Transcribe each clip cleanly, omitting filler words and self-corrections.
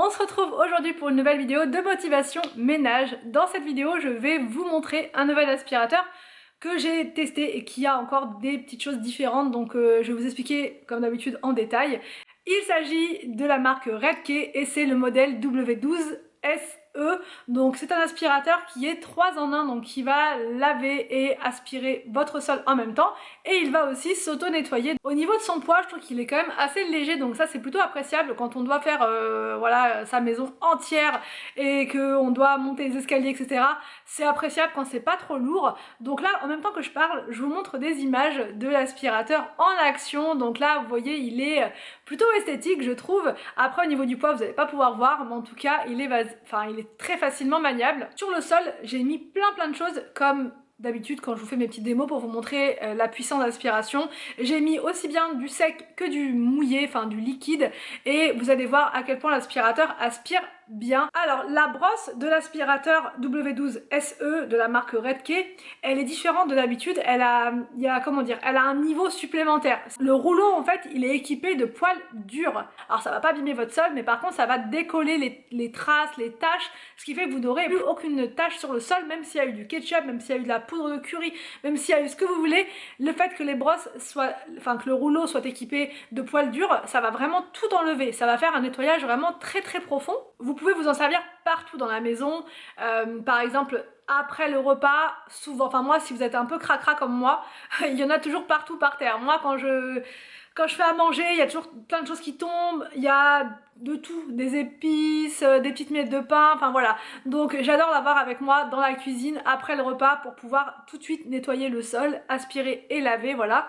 On se retrouve aujourd'hui pour une nouvelle vidéo de motivation ménage. Dans cette vidéo, je vais vous montrer un nouvel aspirateur que j'ai testé et qui a encore des petites choses différentes, donc je vais vous expliquer comme d'habitude en détail. Il s'agit de la marque Redke et c'est le modèle W12 SE. Donc c'est un aspirateur qui est 3 en 1, donc qui va laver et aspirer votre sol en même temps, et il va aussi s'auto-nettoyer. Au niveau de son poids, je trouve qu'il est quand même assez léger, donc ça c'est plutôt appréciable quand on doit faire voilà, sa maison entière et qu'on doit monter les escaliers, etc. C'est appréciable quand c'est pas trop lourd. Donc là, en même temps que je parle, je vous montre des images de l'aspirateur en action. Donc là, vous voyez, il est plutôt esthétique, je trouve. Après, au niveau du poids, vous n'allez pas pouvoir voir, mais en tout cas, il est très facilement maniable. Sur le sol, j'ai mis plein de choses comme d'habitude quand je vous fais mes petites démos pour vous montrer la puissance d'aspiration. J'ai mis aussi bien du sec que du mouillé, enfin du liquide, et vous allez voir à quel point l'aspirateur aspire bien. Alors la brosse de l'aspirateur W12 SE de la marque Redke, elle est différente de d'habitude. Elle a un niveau supplémentaire. Le rouleau en fait, il est équipé de poils durs. Alors ça va pas abîmer votre sol, mais par contre ça va décoller les traces, les taches, ce qui fait que vous n'aurez plus aucune tache sur le sol, même s'il y a eu du ketchup, même s'il y a eu de la poudre de curry, même s'il y a eu ce que vous voulez. Le fait que les brosses soient, que le rouleau soit équipé de poils durs, ça va vraiment tout enlever. Ça va faire un nettoyage vraiment très profond. Vous pouvez vous en servir partout dans la maison, par exemple après le repas, souvent, enfin moi si vous êtes un peu cracra comme moi, il y en a toujours partout par terre. Moi quand je fais à manger, il y a toujours plein de choses qui tombent, il y a de tout, des épices, des petites miettes de pain, enfin voilà. Donc j'adore l'avoir avec moi dans la cuisine après le repas pour pouvoir tout de suite nettoyer le sol, aspirer et laver, voilà.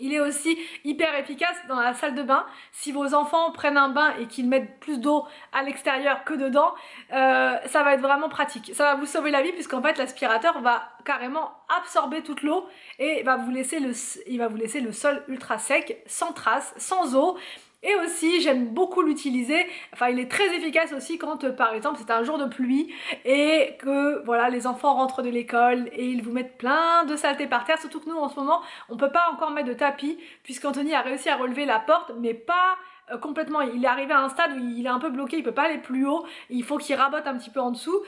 Il est aussi hyper efficace dans la salle de bain. Si vos enfants prennent un bain et qu'ils mettent plus d'eau à l'extérieur que dedans, ça va être vraiment pratique. Ça va vous sauver la vie puisqu'en fait l'aspirateur va carrément absorber toute l'eau et il va vous laisser le sol ultra sec, sans traces, sans eau. Et aussi j'aime beaucoup l'utiliser, enfin il est très efficace aussi quand par exemple c'est un jour de pluie et que voilà les enfants rentrent de l'école et ils vous mettent plein de saleté par terre, surtout que nous en ce moment on peut pas encore mettre de tapis puisqu'Anthony a réussi à relever la porte mais pas complètement. Il est arrivé à un stade où il est un peu bloqué, il peut pas aller plus haut, il faut qu'il rabote un petit peu en dessous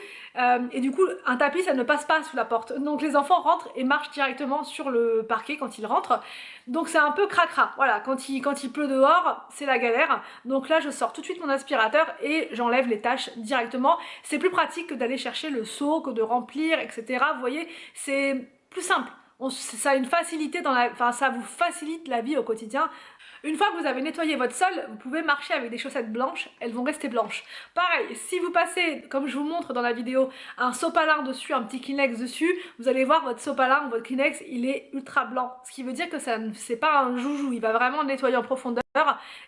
et du coup un tapis ça ne passe pas sous la porte, donc les enfants rentrent et marchent directement sur le parquet quand ils rentrent, donc c'est un peu cracra. Voilà, quand il pleut dehors c'est la galère, donc là je sors tout de suite mon aspirateur et j'enlève les tâches directement. C'est plus pratique que d'aller chercher le seau, que de remplir, etc. Vous voyez, c'est plus simple. Ça a une facilité ça vous facilite la vie au quotidien. Une fois que vous avez nettoyé votre sol, vous pouvez marcher avec des chaussettes blanches, elles vont rester blanches. Pareil, si vous passez, comme je vous montre dans la vidéo, un sopalin dessus, un petit Kleenex dessus, vous allez voir votre sopalin, votre Kleenex, il est ultra blanc. Ce qui veut dire que c'est pas un joujou, il va vraiment nettoyer en profondeur.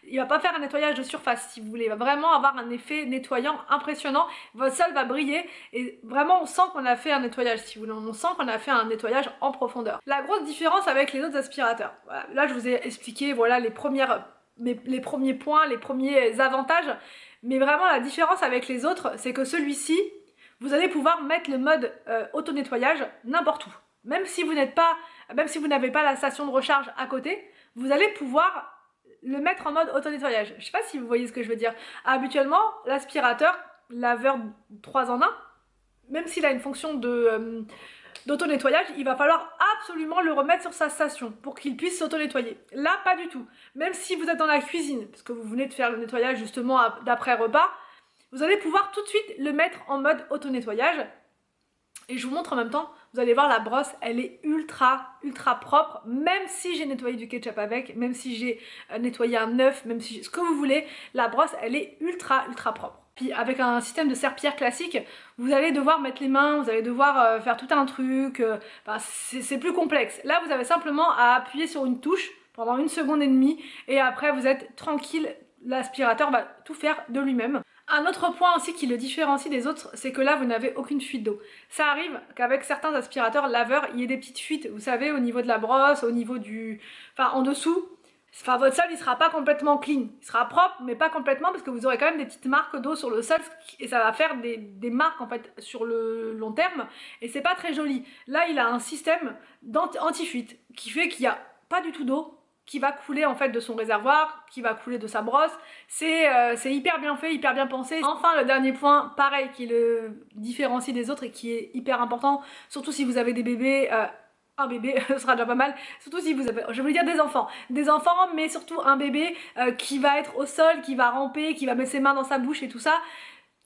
Il va pas faire un nettoyage de surface si vous voulez, il va vraiment avoir un effet nettoyant impressionnant. Votre sol va briller et vraiment on sent qu'on a fait un nettoyage si vous voulez, on sent qu'on a fait un nettoyage en profondeur. La grosse différence avec les autres aspirateurs, voilà, là je vous ai expliqué voilà les premiers points, les premiers avantages, mais vraiment la différence avec les autres c'est que celui-ci, vous allez pouvoir mettre le mode auto-nettoyage n'importe où. Même si vous n'avez pas la station de recharge à côté, vous allez pouvoir le mettre en mode auto-nettoyage. Je sais pas si vous voyez ce que je veux dire. Habituellement, l'aspirateur, laveur 3 en 1, même s'il a une fonction d'auto-nettoyage, il va falloir absolument le remettre sur sa station pour qu'il puisse s'auto-nettoyer. Là, pas du tout. Même si vous êtes dans la cuisine, parce que vous venez de faire le nettoyage justement d'après repas, vous allez pouvoir tout de suite le mettre en mode auto-nettoyage. Et je vous montre en même temps, vous allez voir la brosse, elle est ultra propre, même si j'ai nettoyé du ketchup avec, même si j'ai nettoyé un œuf, même si ce que vous voulez, la brosse elle est ultra propre. Puis avec un système de serpillière classique, vous allez devoir mettre les mains, vous allez devoir faire tout un truc, c'est plus complexe. Là vous avez simplement à appuyer sur une touche pendant 1 seconde et demie et après vous êtes tranquille, l'aspirateur va tout faire de lui-même. Un autre point aussi qui le différencie des autres, c'est que là vous n'avez aucune fuite d'eau. Ça arrive qu'avec certains aspirateurs laveurs, il y ait des petites fuites, vous savez, au niveau de la brosse, au niveau du... en dessous. Votre sol il sera pas complètement clean, il sera propre mais pas complètement parce que vous aurez quand même des petites marques d'eau sur le sol et ça va faire des marques en fait sur le long terme et c'est pas très joli. Là il a un système anti-fuite qui fait qu'il n'y a pas du tout d'eau qui va couler en fait de son réservoir, qui va couler de sa brosse. C'est hyper bien fait, hyper bien pensé. Enfin, le dernier point, pareil, qui le différencie des autres et qui est hyper important, surtout si vous avez des bébés, un bébé, ce sera déjà pas mal, surtout si vous avez, je voulais dire des enfants, mais surtout un bébé qui va être au sol, qui va ramper, qui va mettre ses mains dans sa bouche et tout ça.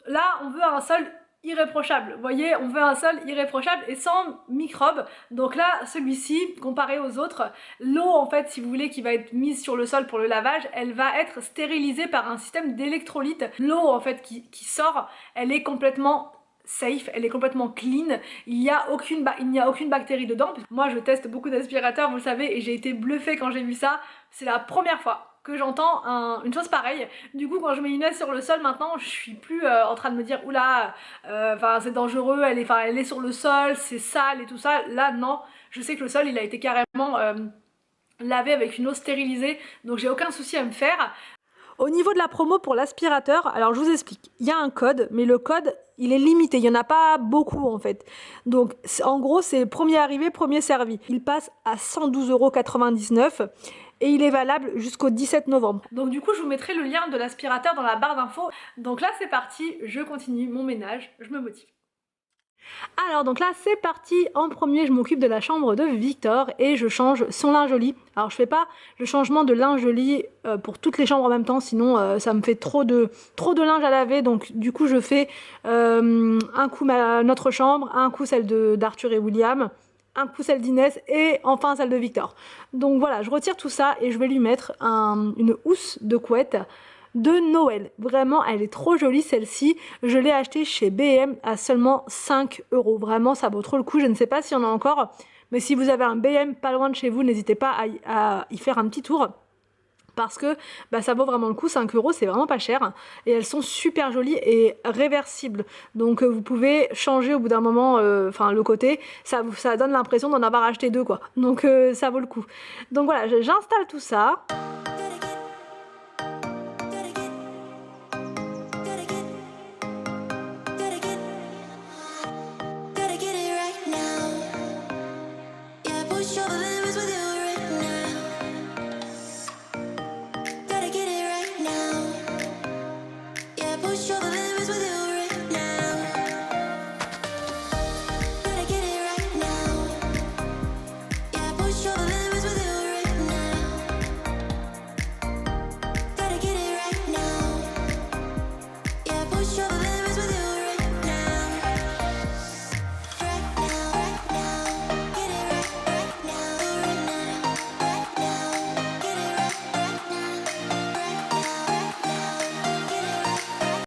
Là, on veut un sol irréprochable, vous voyez, on veut un sol irréprochable et sans microbes. Donc là, celui-ci, comparé aux autres, l'eau en fait, si vous voulez, qui va être mise sur le sol pour le lavage, elle va être stérilisée par un système d'électrolyte. L'eau en fait qui sort, elle est complètement safe, elle est complètement clean, il n'y a aucune bactérie dedans. Moi je teste beaucoup d'aspirateurs, vous le savez, et j'ai été bluffée quand j'ai vu ça. C'est la première fois que j'entends une chose pareille. Du coup, quand je mets Inès sur le sol maintenant, je suis plus en train de me dire oula, c'est dangereux, elle est sur le sol, c'est sale et tout ça. Là non, je sais que le sol il a été carrément lavé avec une eau stérilisée, donc j'ai aucun souci à me faire. Au niveau de la promo pour l'aspirateur, alors je vous explique, il y a un code, mais le code il est limité, il n'y en a pas beaucoup en fait. Donc en gros c'est premier arrivé, premier servi. Il passe à 112,99 € et il est valable jusqu'au 17 novembre. Donc du coup je vous mettrai le lien de l'aspirateur dans la barre d'infos. Donc là c'est parti, je continue mon ménage, je me motive. Alors donc là c'est parti, en premier je m'occupe de la chambre de Victor et je change son linge au lit. Alors je fais pas le changement de linge au lit pour toutes les chambres en même temps, sinon ça me fait trop de linge à laver, donc du coup je fais un coup notre chambre, un coup celle d'Arthur et William, un coup celle d'Inès et enfin celle de Victor. Donc voilà, je retire tout ça et je vais lui mettre une housse de couette de Noël. Vraiment, elle est trop jolie celle-ci. Je l'ai achetée chez B&M à seulement 5 €. Vraiment, ça vaut trop le coup. Je ne sais pas s'il y en a encore, mais si vous avez un B&M pas loin de chez vous, n'hésitez pas à y faire un petit tour. Parce que ça vaut vraiment le coup, 5 €, c'est vraiment pas cher. Et elles sont super jolies et réversibles. Donc vous pouvez changer au bout d'un moment le côté. Ça donne l'impression d'en avoir acheté deux, quoi. Donc ça vaut le coup. Donc voilà, j'installe tout ça.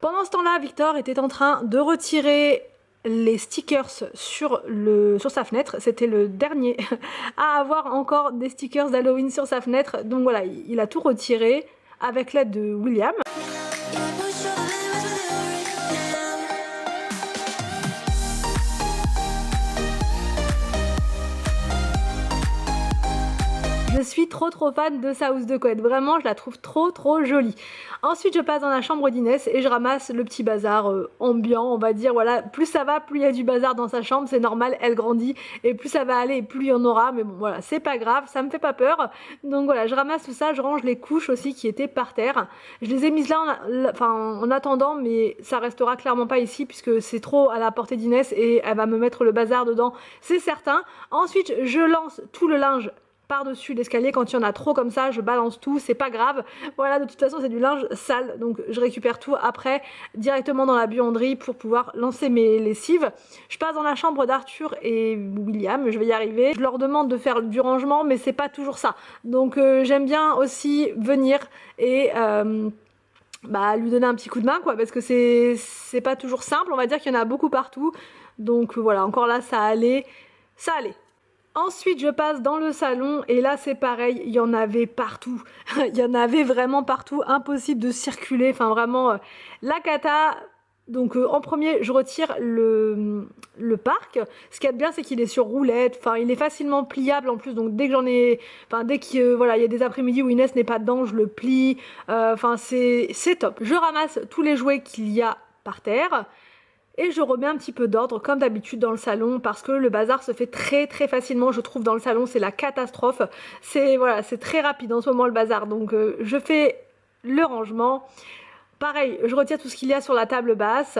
Pendant ce temps-là, Victor était en train de retirer les stickers sur sa fenêtre. C'était le dernier à avoir encore des stickers d'Halloween sur sa fenêtre. Donc voilà, il a tout retiré avec l'aide de William. Je suis trop fan de sa housse de couette, vraiment je la trouve trop jolie. Ensuite je passe dans la chambre d'Inès et je ramasse le petit bazar ambiant, on va dire. Voilà, plus ça va, plus il y a du bazar dans sa chambre, c'est normal, elle grandit et plus ça va aller et plus il y en aura. Mais bon voilà, c'est pas grave, ça me fait pas peur. Donc voilà, je ramasse tout ça, je range les couches aussi qui étaient par terre. Je les ai mises là en attendant, mais ça restera clairement pas ici puisque c'est trop à la portée d'Inès et elle va me mettre le bazar dedans, c'est certain. Ensuite je lance tout le linge par-dessus l'escalier. Quand il y en a trop comme ça, je balance tout, c'est pas grave. Voilà, de toute façon c'est du linge sale, donc je récupère tout après directement dans la buanderie pour pouvoir lancer mes lessives. Je passe dans la chambre d'Arthur et William, je vais y arriver. Je leur demande de faire du rangement, mais c'est pas toujours ça. Donc j'aime bien aussi venir et lui donner un petit coup de main, quoi, parce que c'est pas toujours simple. On va dire qu'il y en a beaucoup partout. Donc voilà, encore là ça allait. Ensuite je passe dans le salon et là c'est pareil, il y en avait partout. Il y en avait vraiment partout, impossible de circuler, enfin vraiment la cata. Donc en premier je retire le parc. Ce qu'il y a de bien c'est qu'il est sur roulette, enfin il est facilement pliable en plus, donc dès qu'il voilà, il y a des après-midi où Inès n'est pas dedans, je le plie, c'est top. Je ramasse tous les jouets qu'il y a par terre. Et je remets un petit peu d'ordre comme d'habitude dans le salon parce que le bazar se fait très très facilement, je trouve. Dans le salon c'est la catastrophe, c'est voilà, c'est très rapide en ce moment le bazar, donc je fais le rangement. Pareil, je retire tout ce qu'il y a sur la table basse.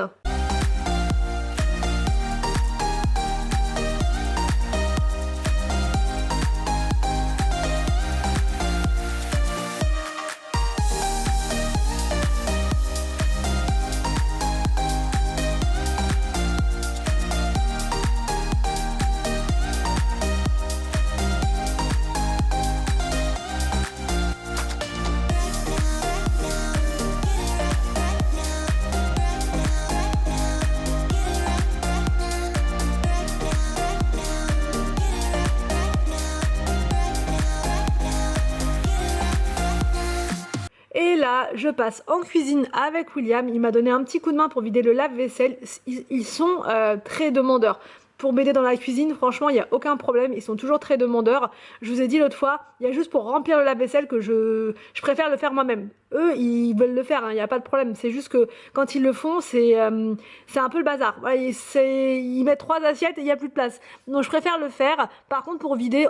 Et là, je passe en cuisine avec William. Il m'a donné un petit coup de main pour vider le lave-vaisselle. Ils sont très demandeurs. Pour m'aider dans la cuisine, franchement, il n'y a aucun problème. Ils sont toujours très demandeurs. Je vous ai dit l'autre fois, il y a juste pour remplir le lave-vaisselle que je préfère le faire moi-même. Eux, ils veulent le faire, hein, il n'y a pas de problème. C'est juste que quand ils le font, c'est un peu le bazar. Voilà, ils mettent 3 assiettes et il n'y a plus de place. Donc je préfère le faire. Par contre, pour vider,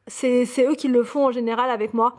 c'est eux qui le font en général avec moi.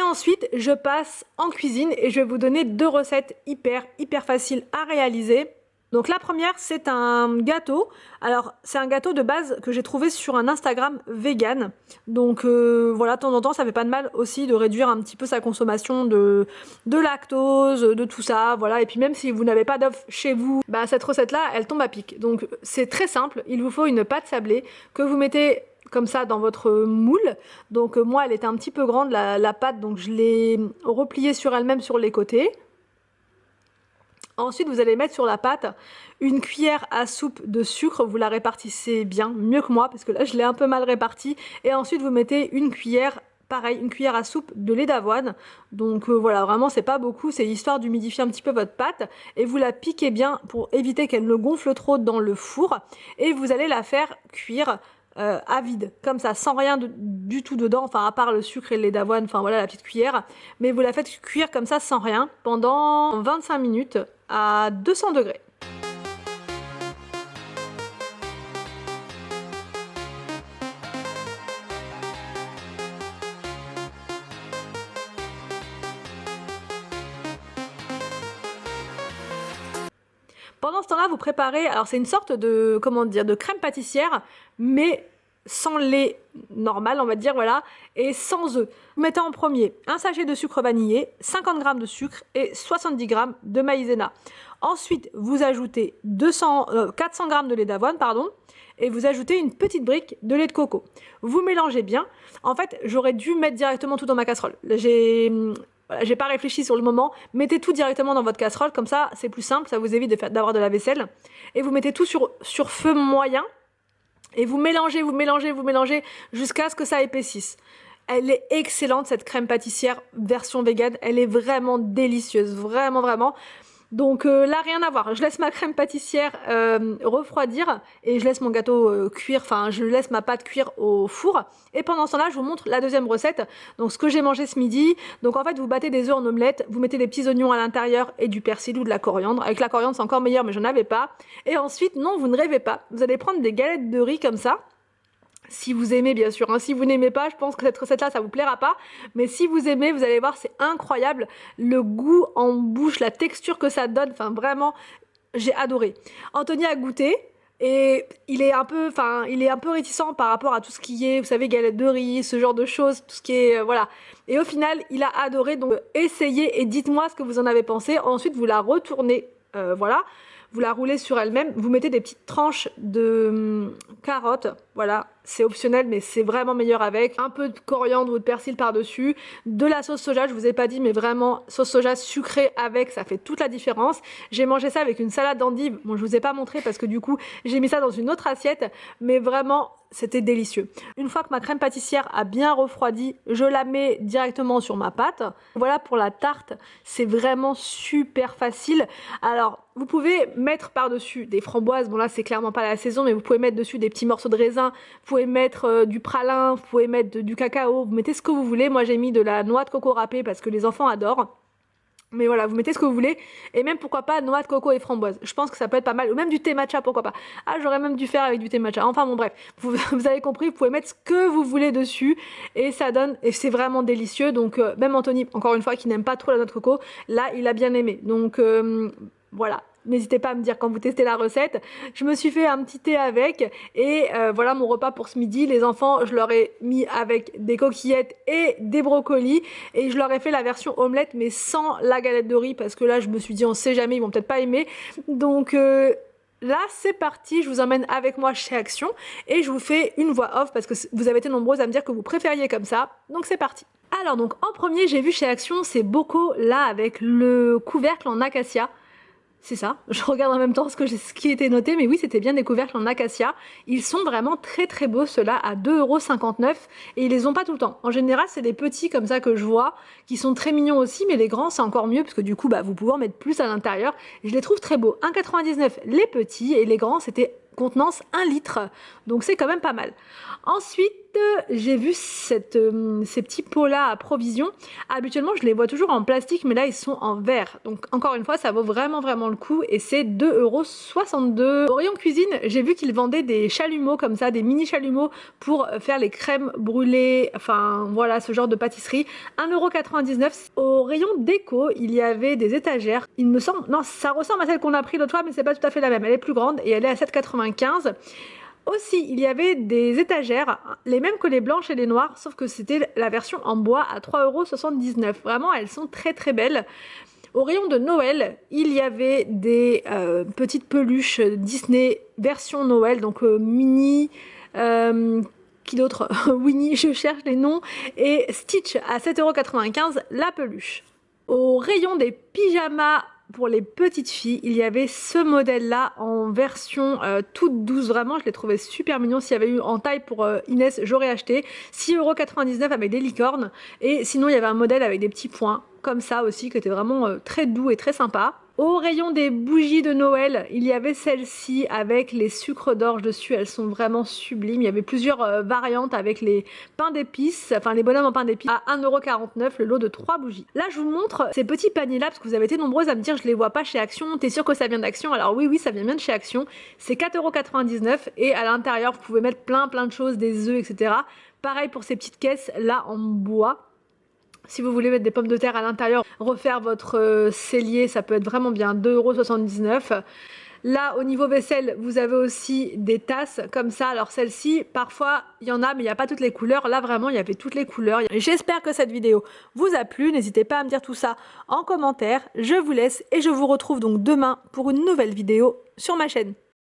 Ensuite, je passe en cuisine et je vais vous donner 2 recettes hyper faciles à réaliser. Donc la première, c'est un gâteau. Alors c'est un gâteau de base que j'ai trouvé sur un Instagram vegan. Donc voilà, de temps en temps, ça fait pas de mal aussi de réduire un petit peu sa consommation de lactose, de tout ça. Voilà, et puis même si vous n'avez pas d'œuf chez vous, bah cette recette-là, elle tombe à pic. Donc c'est très simple, il vous faut une pâte sablée que vous mettez comme ça dans votre moule. Donc moi elle était un petit peu grande la pâte, donc je l'ai repliée sur elle-même sur les côtés. Ensuite vous allez mettre sur la pâte une cuillère à soupe de sucre, vous la répartissez bien, mieux que moi parce que là je l'ai un peu mal répartie. Et ensuite vous mettez une cuillère, pareil, une cuillère à soupe de lait d'avoine. Donc voilà, vraiment c'est pas beaucoup, c'est histoire d'humidifier un petit peu votre pâte. Et vous la piquez bien pour éviter qu'elle ne gonfle trop dans le four. Et vous allez la faire cuire à vide, comme ça, sans rien du tout dedans, enfin à part le sucre et le lait d'avoine, enfin voilà la petite cuillère. Mais vous la faites cuire comme ça sans rien pendant 25 minutes à 200 degrés. Pendant ce temps-là, vous préparez, alors c'est une sorte de, comment dire, de crème pâtissière, mais sans lait normal, on va dire, voilà, et sans œufs. Vous mettez en premier un sachet de sucre vanillé, 50 g de sucre et 70 g de maïzena. Ensuite, vous ajoutez 400 g de lait d'avoine, pardon, et vous ajoutez une petite brique de lait de coco. Vous mélangez bien. En fait, j'aurais dû mettre directement tout dans ma casserole. Voilà, j'ai pas réfléchi sur le moment, mettez tout directement dans votre casserole, comme ça c'est plus simple, ça vous évite d'avoir de la vaisselle. Et vous mettez tout sur feu moyen, et vous mélangez jusqu'à ce que ça épaississe. Elle est excellente cette crème pâtissière version vegan, elle est vraiment délicieuse, vraiment. Donc là rien à voir, je laisse ma crème pâtissière refroidir et je laisse mon gâteau cuire, enfin je laisse ma pâte cuire au four. Et pendant ce temps là je vous montre la deuxième recette, donc ce que j'ai mangé ce midi. Donc en fait vous battez des œufs en omelette, vous mettez des petits oignons à l'intérieur et du persil ou de la coriandre. Avec la coriandre c'est encore meilleur mais j'en avais pas. Et ensuite non, vous ne rêvez pas, vous allez prendre des galettes de riz comme ça. Si vous aimez bien sûr, hein. Si vous n'aimez pas, je pense que cette recette là ça vous plaira pas, mais si vous aimez, vous allez voir, c'est incroyable le goût en bouche, la texture que ça donne, enfin vraiment j'ai adoré. Anthony a goûté et il est un peu réticent par rapport à tout ce qui est, vous savez, galette de riz, ce genre de choses, tout ce qui est voilà. Et au final il a adoré, donc essayez et dites-moi ce que vous en avez pensé. Ensuite vous la retournez, voilà, vous la roulez sur elle-même, vous mettez des petites tranches de carottes, voilà, c'est optionnel mais c'est vraiment meilleur avec, un peu de coriandre ou de persil par-dessus, de la sauce soja, je vous ai pas dit mais vraiment sauce soja sucrée avec, ça fait toute la différence. J'ai mangé ça avec une salade d'endives, bon je vous ai pas montré parce que du coup j'ai mis ça dans une autre assiette, mais vraiment c'était délicieux. Une fois que ma crème pâtissière a bien refroidi, je la mets directement sur ma pâte. Voilà pour la tarte, c'est vraiment super facile. Alors vous pouvez mettre par-dessus des framboises, bon là c'est clairement pas la saison, mais vous pouvez mettre dessus des petits morceaux de raisin, vous pouvez mettre du pralin, vous pouvez mettre du cacao, vous mettez ce que vous voulez. Moi j'ai mis de la noix de coco râpée parce que les enfants adorent. Mais voilà, vous mettez ce que vous voulez, et même pourquoi pas noix de coco et framboise. Je pense que ça peut être pas mal, ou même du thé matcha, pourquoi pas. Ah, j'aurais même dû faire avec du thé matcha. Enfin bon bref, vous avez compris, vous pouvez mettre ce que vous voulez dessus, et ça donne, et c'est vraiment délicieux. Donc même Anthony, encore une fois, qui n'aime pas trop la noix de coco, là il a bien aimé. Donc voilà. N'hésitez pas à me dire quand vous testez la recette. Je me suis fait un petit thé avec et voilà mon repas pour ce midi. Les enfants, je leur ai mis avec des coquillettes et des brocolis et je leur ai fait la version omelette mais sans la galette de riz parce que là je me suis dit on sait jamais, ils vont peut-être pas aimer. Donc là c'est parti, je vous emmène avec moi chez Action et je vous fais une voix off parce que vous avez été nombreuses à me dire que vous préfériez comme ça. Donc c'est parti. Alors donc en premier j'ai vu chez Action ces bocaux là avec le couvercle en acacia. C'est ça, je regarde en même temps ce qui était noté, mais oui, c'était bien des couvercles en acacia. Ils sont vraiment très très beaux, ceux-là, à 2,59 € et ils les ont pas tout le temps. En général, c'est des petits comme ça que je vois, qui sont très mignons aussi, mais les grands, c'est encore mieux, parce que du coup, bah, vous pouvez en mettre plus à l'intérieur. Je les trouve très beaux. 1,99 € les petits, et les grands, c'était contenance 1 litre, donc c'est quand même pas mal. Ensuite, j'ai vu ces petits pots là à provision. Habituellement je les vois toujours en plastique mais là ils sont en verre, donc encore une fois ça vaut vraiment le coup et c'est 2,62 €. Au rayon cuisine j'ai vu qu'ils vendaient des chalumeaux comme ça, des mini chalumeaux pour faire les crèmes brûlées, enfin voilà ce genre de pâtisserie. 1,99 €. Au rayon déco il y avait des étagères, il me semble, non ça ressemble à celle qu'on a pris l'autre fois mais c'est pas tout à fait la même, elle est plus grande et elle est à 7,95 €. Aussi, il y avait des étagères, les mêmes que les blanches et les noires, sauf que c'était la version en bois à 3,79 €. Vraiment, elles sont très très belles. Au rayon de Noël, il y avait des petites peluches Disney version Noël, donc mini, qui d'autre Winnie, je cherche les noms, et Stitch à 7,95 € la peluche. Au rayon des pyjamas pour les petites filles, il y avait ce modèle là en version toute douce, vraiment je l'ai trouvé super mignon. S'il y avait eu en taille pour Inès, j'aurais acheté. 6,99 € avec des licornes, et sinon il y avait un modèle avec des petits points comme ça aussi qui était vraiment très doux et très sympa. Au rayon des bougies de Noël, il y avait celle-ci avec les sucres d'orge dessus, elles sont vraiment sublimes. Il y avait plusieurs variantes avec les pains d'épices, enfin les bonhommes en pain d'épices à 1,49 € le lot de 3 bougies. Là je vous montre ces petits paniers là parce que vous avez été nombreuses à me dire je les vois pas chez Action, t'es sûr que ça vient d'Action? Alors oui ça vient bien de chez Action, c'est 4,99 € et à l'intérieur vous pouvez mettre plein de choses, des œufs etc. Pareil pour ces petites caisses là en bois. Si vous voulez mettre des pommes de terre à l'intérieur, refaire votre cellier, ça peut être vraiment bien, 2,79 €. Là, au niveau vaisselle, vous avez aussi des tasses comme ça. Alors celle-ci, parfois, il y en a, mais il n'y a pas toutes les couleurs. Là, vraiment, il y avait toutes les couleurs. J'espère que cette vidéo vous a plu. N'hésitez pas à me dire tout ça en commentaire. Je vous laisse et je vous retrouve donc demain pour une nouvelle vidéo sur ma chaîne.